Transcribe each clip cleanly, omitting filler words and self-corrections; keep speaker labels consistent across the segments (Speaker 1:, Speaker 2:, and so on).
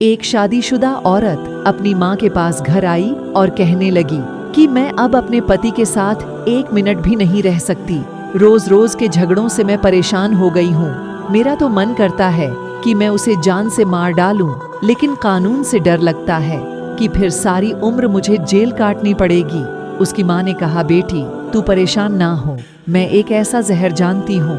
Speaker 1: एक शादीशुदा औरत अपनी माँ के पास घर आई और कहने लगी कि मैं अब अपने पति के साथ 1 मिनट भी नहीं रह सकती। रोज रोज के झगड़ों से मैं परेशान हो गई हूँ। मेरा तो मन करता है कि मैं उसे जान से मार डालूं, लेकिन कानून से डर लगता है कि फिर सारी उम्र मुझे जेल काटनी पड़ेगी। उसकी माँ ने कहा, बेटी तू परेशान ना हो, मैं एक ऐसा जहर जानती हूँ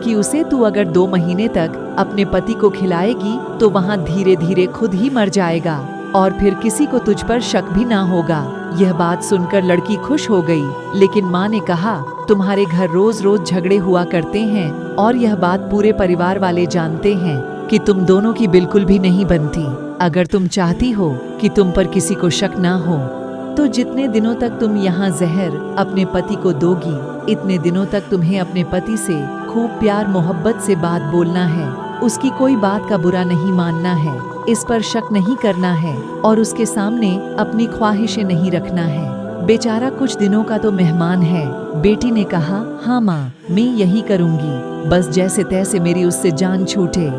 Speaker 1: कि उसे तू अगर 2 महीने तक अपने पति को खिलाएगी तो वहाँ धीरे धीरे खुद ही मर जाएगा और फिर किसी को तुझ पर शक भी ना होगा। यह बात सुनकर लड़की खुश हो गई, लेकिन माँ ने कहा, तुम्हारे घर रोज रोज झगड़े हुआ करते हैं और यह बात पूरे परिवार वाले जानते हैं कि तुम दोनों की बिल्कुल भी नहीं बनती। अगर तुम चाहती हो कि तुम पर किसी को शक ना हो तो जितने दिनों तक तुम यहाँ जहर अपने पति को दोगी, इतने दिनों तक तुम्हें अपने पति से खूब प्यार मोहब्बत से बात बोलना है। उसकी कोई बात का बुरा नहीं मानना है, इस पर शक नहीं करना है और उसके सामने अपनी ख्वाहिशें नहीं रखना है। बेचारा कुछ दिनों का तो मेहमान है। बेटी ने कहा, हाँ माँ, मैं यही करूँगी, बस जैसे तैसे मेरी उससे जान छूटे,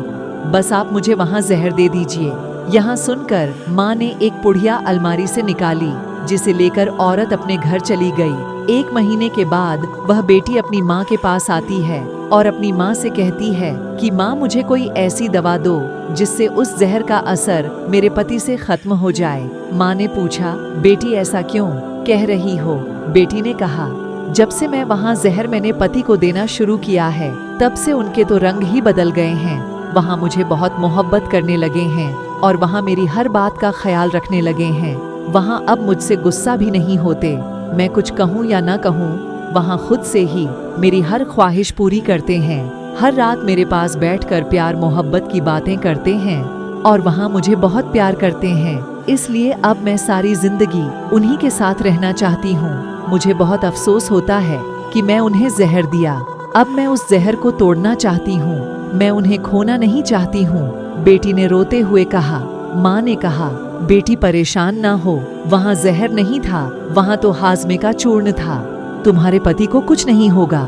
Speaker 1: बस आप मुझे वहाँ जहर दे दीजिए। यहाँ सुनकर माँ ने एक पुड़िया अलमारी से निकाली, जिसे लेकर औरत अपने घर चली गई। 1 महीने के बाद वह बेटी अपनी माँ के पास आती है और अपनी माँ से कहती है कि माँ, मुझे कोई ऐसी दवा दो जिससे उस जहर का असर मेरे पति से खत्म हो जाए। माँ ने पूछा, बेटी ऐसा क्यों कह रही हो? बेटी ने कहा, जब से मैं वहाँ जहर मैंने पति को देना शुरू किया है, तब से उनके तो रंग ही बदल गए हैं। वहाँ मुझे बहुत मोहब्बत करने लगे हैं और वहाँ मेरी हर बात का ख्याल रखने लगे हैं। वहाँ अब मुझसे गुस्सा भी नहीं होते। मैं कुछ कहूँ या ना कहूँ, वहाँ खुद से ही मेरी हर ख्वाहिश पूरी करते हैं। हर रात मेरे पास बैठकर प्यार मोहब्बत की बातें करते हैं और वहाँ मुझे बहुत प्यार करते हैं। इसलिए अब मैं सारी जिंदगी उन्हीं के साथ रहना चाहती हूँ। मुझे बहुत अफसोस होता है कि मैं उन्हें जहर दिया। अब मैं उस जहर को तोड़ना चाहती हूँ, मैं उन्हें खोना नहीं चाहती हूँ। बेटी ने रोते हुए कहा। माँ ने कहा, बेटी परेशान ना हो, वहाँ जहर नहीं था, वहाँ तो हाजमे का चूर्ण था। तुम्हारे पति को कुछ नहीं होगा।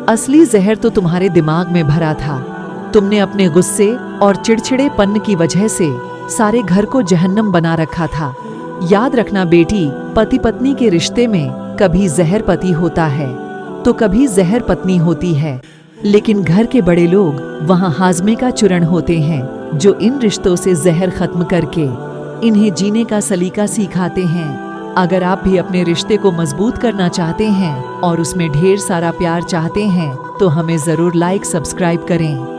Speaker 1: असली जहर तो तुम्हारे दिमाग में भरा था। तुमने अपने गुस्से और चिड़चिड़ेपन की वजह से सारे घर को जहन्नम बना रखा था। याद रखना बेटी, पति पत्नी के रिश्ते में कभी जहर पति होता है तो कभी जहर पत्नी होती है, लेकिन घर के बड़े लोग वहाँ हाजमे का चूर्ण होते हैं, जो इन रिश्तों से जहर खत्म करके इन्हें जीने का सलीका सिखाते हैं। अगर आप भी अपने रिश्ते को मजबूत करना चाहते हैं और उसमें ढेर सारा प्यार चाहते हैं तो हमें जरूर लाइक सब्सक्राइब करें।